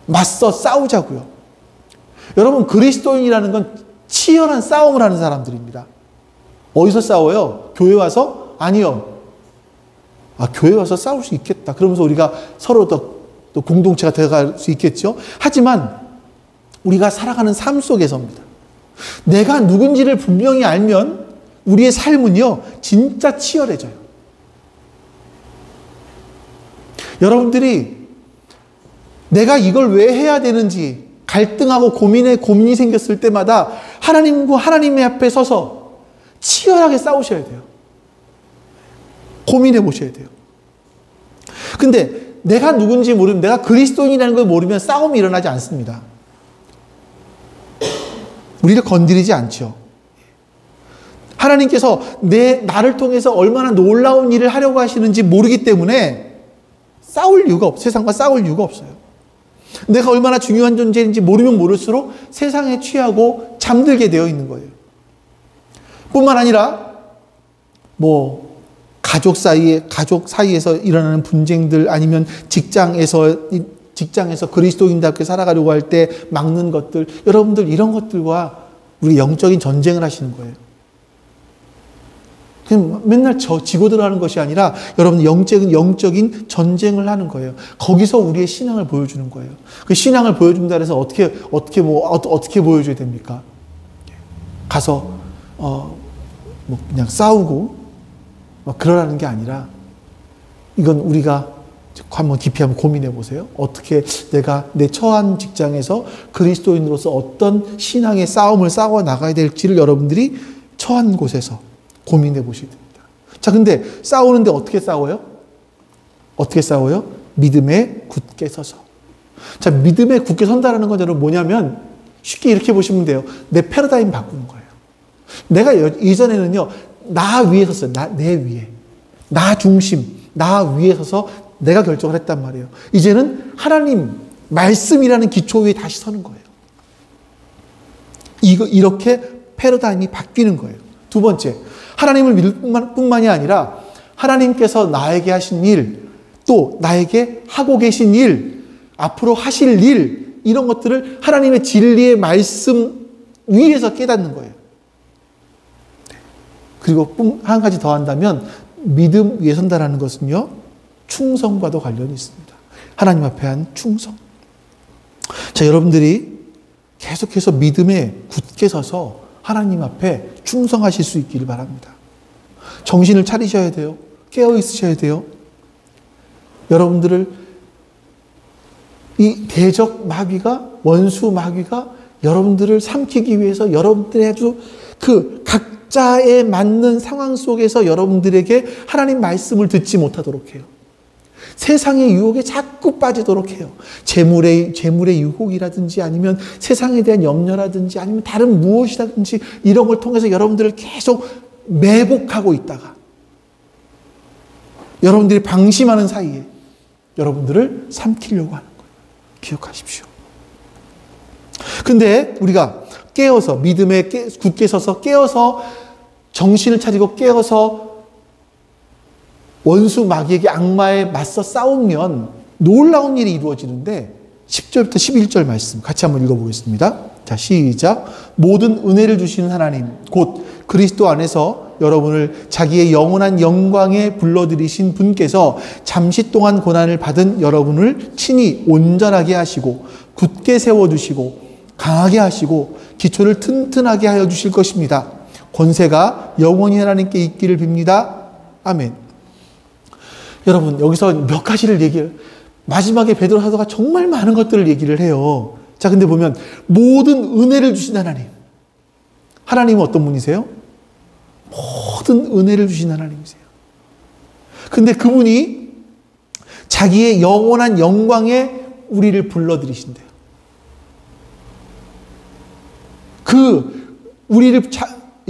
맞서 싸우자고요. 여러분, 그리스도인이라는 건 치열한 싸움을 하는 사람들입니다. 어디서 싸워요? 교회 와서? 아니요. 교회 와서 싸울 수 있겠다. 그러면서 우리가 서로 또 공동체가 되어갈 수 있겠죠. 하지만 우리가 살아가는 삶 속에서입니다. 내가 누군지를 분명히 알면 우리의 삶은요, 진짜 치열해져요. 여러분들이 내가 이걸 왜 해야 되는지 갈등하고 고민이 생겼을 때마다 하나님과 하나님의 앞에 서서 치열하게 싸우셔야 돼요. 고민해 보셔야 돼요. 근데 내가 누군지 모르면, 내가 그리스도인이라는 걸 모르면 싸움이 일어나지 않습니다. 우리를 건드리지 않죠. 하나님께서 나를 통해서 얼마나 놀라운 일을 하려고 하시는지 모르기 때문에 세상과 싸울 이유가 없어요. 내가 얼마나 중요한 존재인지 모르면 모를수록 세상에 취하고 잠들게 되어 있는 거예요. 뿐만 아니라 가족 사이에서 일어나는 분쟁들, 아니면 직장에서 그리스도인답게 살아가려고 할 때 막는 것들, 여러분들 이런 것들과 우리 영적인 전쟁을 하시는 거예요. 그냥 맨날 지고 들어가는 것이 아니라 여러분 영적인 전쟁을 하는 거예요. 거기서 우리의 신앙을 보여주는 거예요. 그 신앙을 보여준다 해서 어떻게 보여줘야 됩니까? 가서 그냥 싸우고 그러라는 게 아니라, 이건 우리가 한번 깊이 한번 고민해 보세요. 어떻게 내가 내 처한 직장에서 그리스도인으로서 어떤 신앙의 싸움을 싸워 나가야 될지를 여러분들이 처한 곳에서 고민해 보셔야 됩니다. 자, 근데 싸우는데 어떻게 싸워요? 믿음에 굳게 서서. 자, 믿음에 굳게 선다라는 건 여러분 뭐냐면, 쉽게 이렇게 보시면 돼요. 내 패러다임 바꾸는 거예요. 내가 이전에는요, 나 위에 섰어요. 내 위에. 나 중심, 나 위에 서서 내가 결정을 했단 말이에요. 이제는 하나님 말씀이라는 기초 위에 다시 서는 거예요. 이렇게 패러다임이 바뀌는 거예요. 두 번째, 하나님을 믿을 뿐만이 아니라 하나님께서 나에게 하신 일, 또 나에게 하고 계신 일, 앞으로 하실 일, 이런 것들을 하나님의 진리의 말씀 위에서 깨닫는 거예요. 그리고 한 가지 더 한다면, 믿음 위에 선다라는 것은요, 충성과도 관련이 있습니다. 하나님 앞에 한 충성. 자, 여러분들이 계속해서 믿음에 굳게 서서 하나님 앞에 충성하실 수 있기를 바랍니다. 정신을 차리셔야 돼요. 깨어 있으셔야 돼요. 여러분들을 이 대적 마귀가, 원수 마귀가 여러분들을 삼키기 위해서 여러분들의 아주 그 각자에 맞는 상황 속에서 여러분들에게 하나님 말씀을 듣지 못하도록 해요. 세상의 유혹에 자꾸 빠지도록 해요. 재물의 유혹이라든지 아니면 세상에 대한 염려라든지 아니면 다른 무엇이라든지 이런 걸 통해서 여러분들을 계속 매복하고 있다가 여러분들이 방심하는 사이에 여러분들을 삼키려고 하는 거예요. 기억하십시오. 근데 우리가 깨어서 믿음에 굳게 서서 깨어서 정신을 차리고 깨어서 원수 마귀에게 악마에 맞서 싸우면 놀라운 일이 이루어지는데 10절부터 11절 말씀 같이 한번 읽어보겠습니다. 자, 시작. 모든 은혜를 주시는 하나님 곧 그리스도 안에서 여러분을 자기의 영원한 영광에 불러들이신 분께서 잠시 동안 고난을 받은 여러분을 친히 온전하게 하시고 굳게 세워주시고 강하게 하시고 기초를 튼튼하게 하여 주실 것입니다. 권세가 영원히 하나님께 있기를 빕니다. 아멘. 여러분, 여기서 몇 가지를 마지막에 베드로 사도가 정말 많은 것들을 얘기를 해요. 자, 근데 보면 모든 은혜를 주신 하나님. 하나님은 어떤 분이세요? 모든 은혜를 주신 하나님이세요. 근데 그분이 자기의 영원한 영광에 우리를 불러들이신대요. 우리를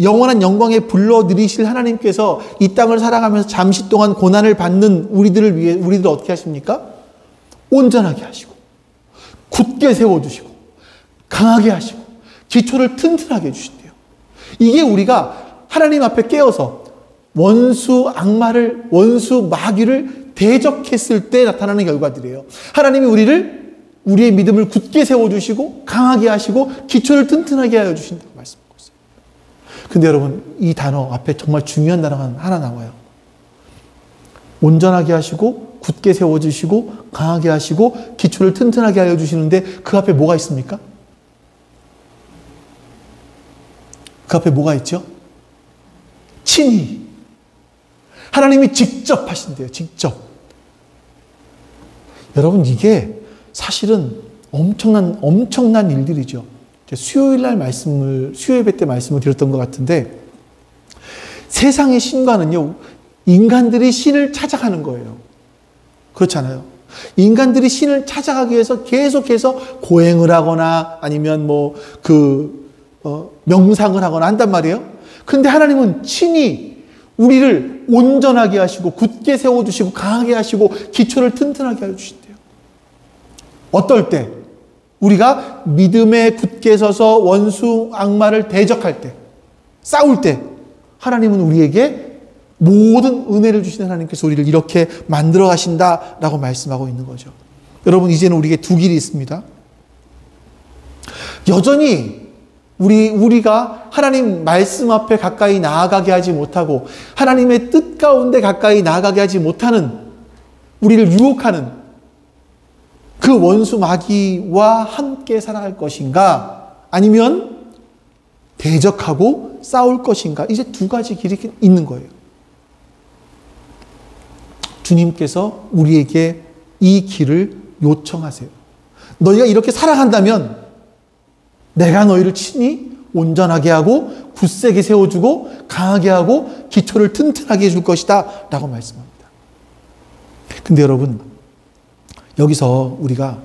영원한 영광에 불러들이실 하나님께서 이 땅을 살아가면서 잠시 동안 고난을 받는 우리들을 위해, 우리들을 어떻게 하십니까? 온전하게 하시고, 굳게 세워주시고, 강하게 하시고, 기초를 튼튼하게 해주신대요. 이게 우리가 하나님 앞에 깨어서 원수 마귀를 대적했을 때 나타나는 결과들이에요. 하나님이 우리의 믿음을 굳게 세워주시고, 강하게 하시고, 기초를 튼튼하게 하여 주신다고 말씀하고 있어요. 근데 여러분, 이 단어 앞에 정말 중요한 단어가 하나 나와요. 온전하게 하시고, 굳게 세워주시고, 강하게 하시고, 기초를 튼튼하게 하여 주시는데 그 앞에 뭐가 있습니까? 그 앞에 뭐가 있죠? 친히. 하나님이 직접 하신대요. 직접. 여러분, 이게 사실은 엄청난 일들이죠. 수요 예배 때 말씀을 드렸던 것 같은데, 세상의 신과는요, 인간들이 신을 찾아가는 거예요. 그렇잖아요. 인간들이 신을 찾아가기 위해서 계속해서 고행을 하거나 아니면 명상을 하거나 한단 말이에요. 근데 하나님은 친히 우리를 온전하게 하시고, 굳게 세워주시고, 강하게 하시고, 기초를 튼튼하게 해주신대요. 어떨 때? 우리가 믿음에 굳게 서서 원수 악마를 대적할 때, 싸울 때, 하나님은 우리에게 모든 은혜를 주시는 하나님께서 우리를 이렇게 만들어 가신다라고 말씀하고 있는 거죠. 여러분, 이제는 우리에게 두 길이 있습니다. 여전히 우리가 하나님 말씀 앞에 가까이 나아가게 하지 못하고 하나님의 뜻 가운데 가까이 나아가게 하지 못하는, 우리를 유혹하는 그 원수 마귀와 함께 살아갈 것인가, 아니면 대적하고 싸울 것인가, 이제 두 가지 길이 있는 거예요. 주님께서 우리에게 이 길을 요청하세요. 너희가 이렇게 살아간다면 내가 너희를 친히 온전하게 하고 굳세게 세워주고 강하게 하고 기초를 튼튼하게 해줄 것이다 라고 말씀합니다. 근데 여러분, 여기서 우리가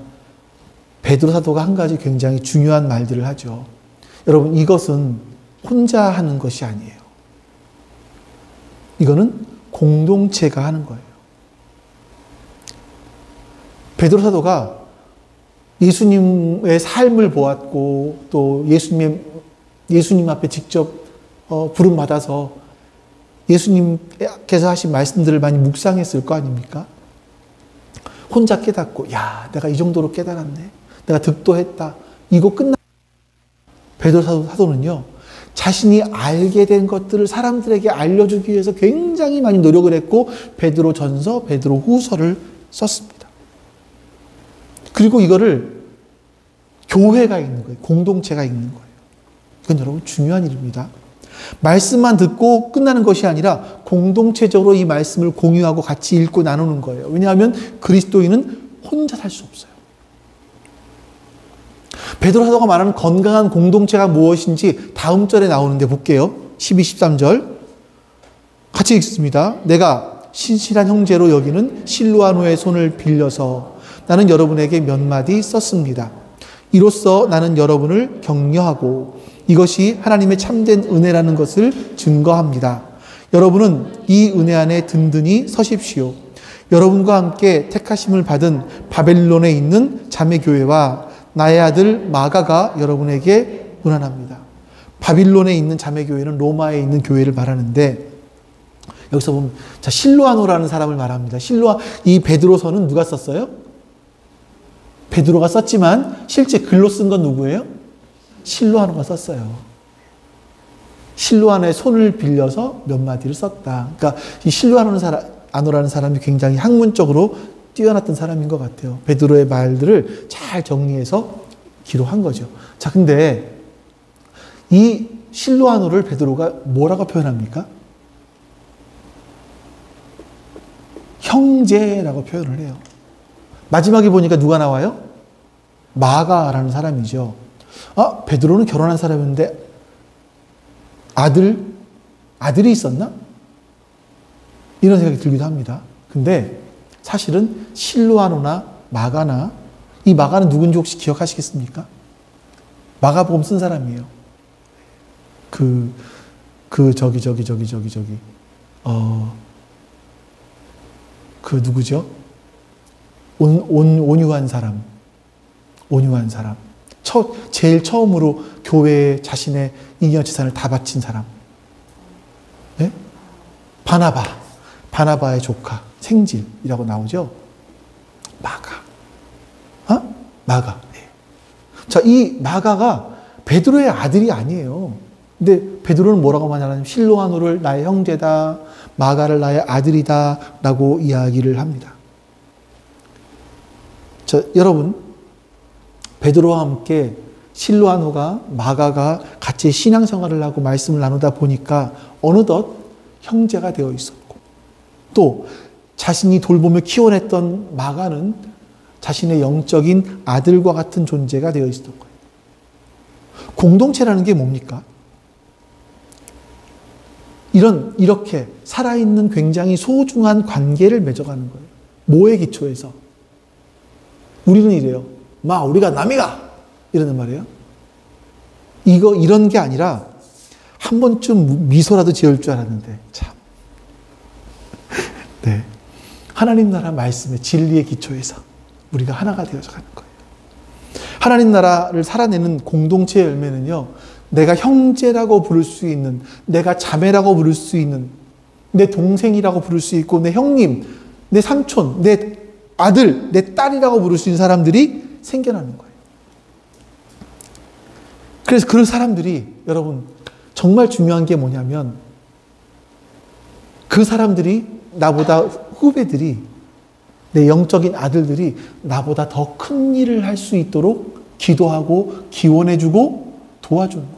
베드로 사도가 한 가지 굉장히 중요한 말들을 하죠. 여러분, 이것은 혼자 하는 것이 아니에요. 이거는 공동체가 하는 거예요. 베드로 사도가 예수님의 삶을 보았고 또 예수님 앞에 직접 부름받아서 예수님께서 하신 말씀들을 많이 묵상했을 거 아닙니까? 혼자 깨닫고, 야, 내가 이 정도로 깨달았네. 내가 득도했다. 이거 끝나. 베드로 사도는요, 자신이 알게 된 것들을 사람들에게 알려주기 위해서 굉장히 많이 노력을 했고 베드로 전서, 베드로 후서를 썼습니다. 그리고 이거를 교회가 있는 거예요. 공동체가 있는 거예요. 이건 여러분 중요한 일입니다. 말씀만 듣고 끝나는 것이 아니라 공동체적으로 이 말씀을 공유하고 같이 읽고 나누는 거예요. 왜냐하면 그리스도인은 혼자 살 수 없어요. 베드로 사도가 말하는 건강한 공동체가 무엇인지 다음 절에 나오는데 볼게요. 12, 13절 같이 읽습니다. 내가 신실한 형제로 여기는 실로아노의 손을 빌려서 나는 여러분에게 몇 마디 썼습니다. 이로써 나는 여러분을 격려하고 이것이 하나님의 참된 은혜라는 것을 증거합니다. 여러분은 이 은혜 안에 든든히 서십시오. 여러분과 함께 택하심을 받은 바벨론에 있는 자매교회와 나의 아들 마가가 여러분에게 문안합니다. 바빌론에 있는 자매교회는 로마에 있는 교회를 말하는데 여기서 보면 자, 실로아노라는 사람을 말합니다. 이 베드로서는 누가 썼어요? 베드로가 썼지만 실제 글로 쓴 건 누구예요? 실로아노가 썼어요. 실로아노의 손을 빌려서 몇 마디를 썼다. 그러니까 이 실로아노라는 사람이 굉장히 학문적으로 뛰어났던 사람인 것 같아요. 베드로의 말들을 잘 정리해서 기록한 거죠. 자, 근데 이 실로아노를 베드로가 뭐라고 표현합니까? 형제라고 표현을 해요. 마지막에 보니까 누가 나와요? 마가라는 사람이죠. 아, 베드로는 결혼한 사람인데 아들이 있었나? 이런 생각이 들기도 합니다. 근데 사실은 실로아노나 마가나 이 마가는 누군지 혹시 기억하시겠습니까? 마가복음 쓴 사람이에요. 누구죠? 온유한 사람. 제일 처음으로 교회에 자신의 인연 재산을 다 바친 사람. 네? 바나바의 조카. 생질이라고 나오죠? 마가. 네. 자, 이 마가가 베드로의 아들이 아니에요. 근데 베드로는 뭐라고 말하냐면 실로아노를 나의 형제다. 마가를 나의 아들이다. 라고 이야기를 합니다. 자, 여러분, 베드로와 함께 실로아노가 마가가 같이 신앙생활을 하고 말씀을 나누다 보니까 어느덧 형제가 되어 있었고 또 자신이 돌보며 키워냈던 마가는 자신의 영적인 아들과 같은 존재가 되어 있었던 거예요. 공동체라는 게 뭡니까? 이렇게 살아있는 굉장히 소중한 관계를 맺어가는 거예요. 뭐의 기초에서? 우리는 이래요. 우리가 남이가! 이러는 말이에요. 이런 게 아니라 한 번쯤 미소라도 지을 줄 알았는데, 참. 네. 하나님 나라 말씀의 진리의 기초에서 우리가 하나가 되어져 가는 거예요. 하나님 나라를 살아내는 공동체의 열매는요, 내가 형제라고 부를 수 있는, 내가 자매라고 부를 수 있는, 내 동생이라고 부를 수 있고, 내 형님, 내 삼촌, 내 아들, 내 딸이라고 부를 수 있는 사람들이 생겨나는 거예요. 그래서 그 사람들이, 여러분, 정말 중요한 게 뭐냐면, 그 사람들이, 나보다 후배들이, 내 영적인 아들들이 나보다 더 큰 일을 할 수 있도록 기도하고 기원해주고 도와주는 거예요.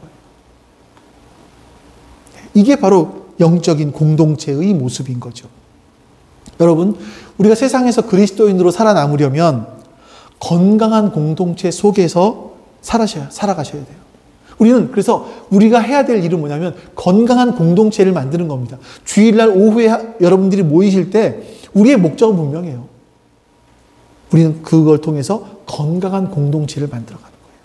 이게 바로 영적인 공동체의 모습인 거죠. 여러분, 우리가 세상에서 그리스도인으로 살아남으려면 건강한 공동체 속에서 살아가셔야 돼요. 우리는 그래서 우리가 해야 될 일은 뭐냐면 건강한 공동체를 만드는 겁니다. 주일날 오후에 여러분들이 모이실 때 우리의 목적은 분명해요. 우리는 그걸 통해서 건강한 공동체를 만들어가는 거예요.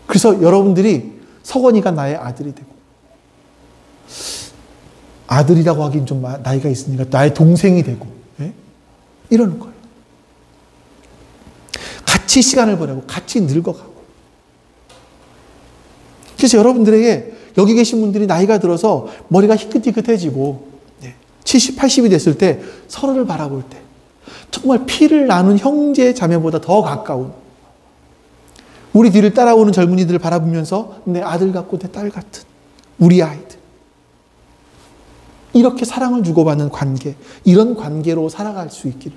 그래서 여러분들이 석원이가 나의 아들이 되고, 아들이라고 하긴 좀 나이가 있으니까 나의 동생이 되고, 예? 이러는 거예요. 같이 시간을 보내고 같이 늙어가고. 그래서 여러분들에게 여기 계신 분들이 나이가 들어서 머리가 희끗희끗해지고 70, 80이 됐을 때 서로를 바라볼 때 정말 피를 나눈 형제 자매보다 더 가까운, 우리 뒤를 따라오는 젊은이들을 바라보면서 내 아들 같고 내 딸 같은 우리 아이들, 이렇게 사랑을 주고받는 관계, 이런 관계로 살아갈 수 있기를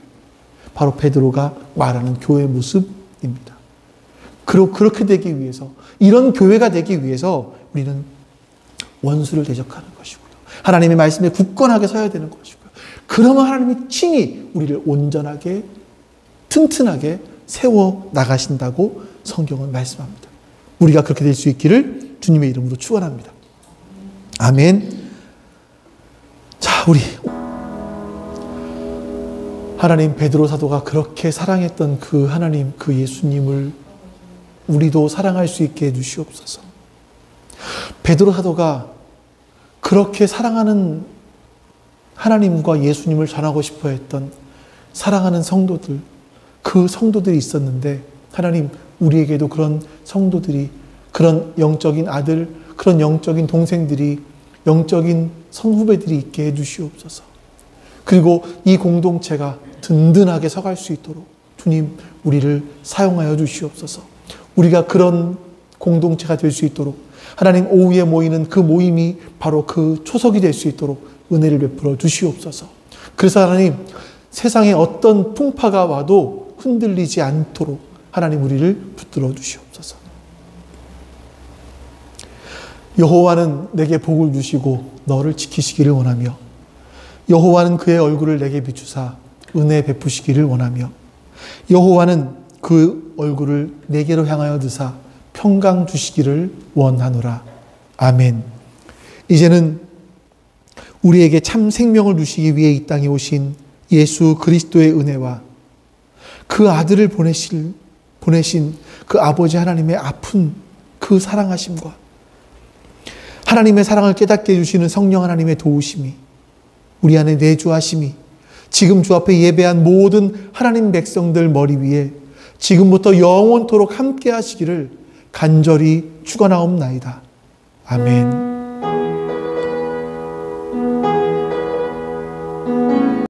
바로 베드로가 말하는 교회 모습입니다. 그렇게 되기 위해서, 이런 교회가 되기 위해서 우리는 원수를 대적하는 것이고요. 하나님의 말씀에 굳건하게 서야 되는 것이고요. 그러면 하나님이 친히 우리를 온전하게 튼튼하게 세워 나가신다고 성경은 말씀합니다. 우리가 그렇게 될 수 있기를 주님의 이름으로 축원합니다. 아멘. 자, 우리 하나님, 베드로 사도가 그렇게 사랑했던 그 하나님, 그 예수님을 우리도 사랑할 수 있게 해주시옵소서. 베드로 사도가 그렇게 사랑하는 하나님과 예수님을 전하고 싶어 했던 사랑하는 성도들, 그 성도들이 있었는데, 하나님, 우리에게도 그런 성도들이, 그런 영적인 아들, 그런 영적인 동생들이, 영적인 선후배들이 있게 해주시옵소서. 그리고 이 공동체가 든든하게 서갈 수 있도록 주님, 우리를 사용하여 주시옵소서. 우리가 그런 공동체가 될 수 있도록, 하나님, 오후에 모이는 그 모임이 바로 그 초석이 될 수 있도록 은혜를 베풀어 주시옵소서. 그래서 하나님, 세상에 어떤 풍파가 와도 흔들리지 않도록 하나님, 우리를 붙들어 주시옵소서. 여호와는 내게 복을 주시고 너를 지키시기를 원하며, 여호와는 그의 얼굴을 내게 비추사 은혜 베푸시기를 원하며, 여호와는 그 얼굴을 내게로 향하여 드사 평강 주시기를 원하노라. 아멘. 이제는 우리에게 참 생명을 주시기 위해 이 땅에 오신 예수 그리스도의 은혜와 그 아들을 보내신 그 아버지 하나님의 아픈 그 사랑하심과 하나님의 사랑을 깨닫게 해주시는 성령 하나님의 도우심이, 우리 안에 내주하심이 지금 주 앞에 예배한 모든 하나님 백성들 머리 위에 지금부터 영원토록 함께 하시기를 간절히 축원하옵나이다. 아멘.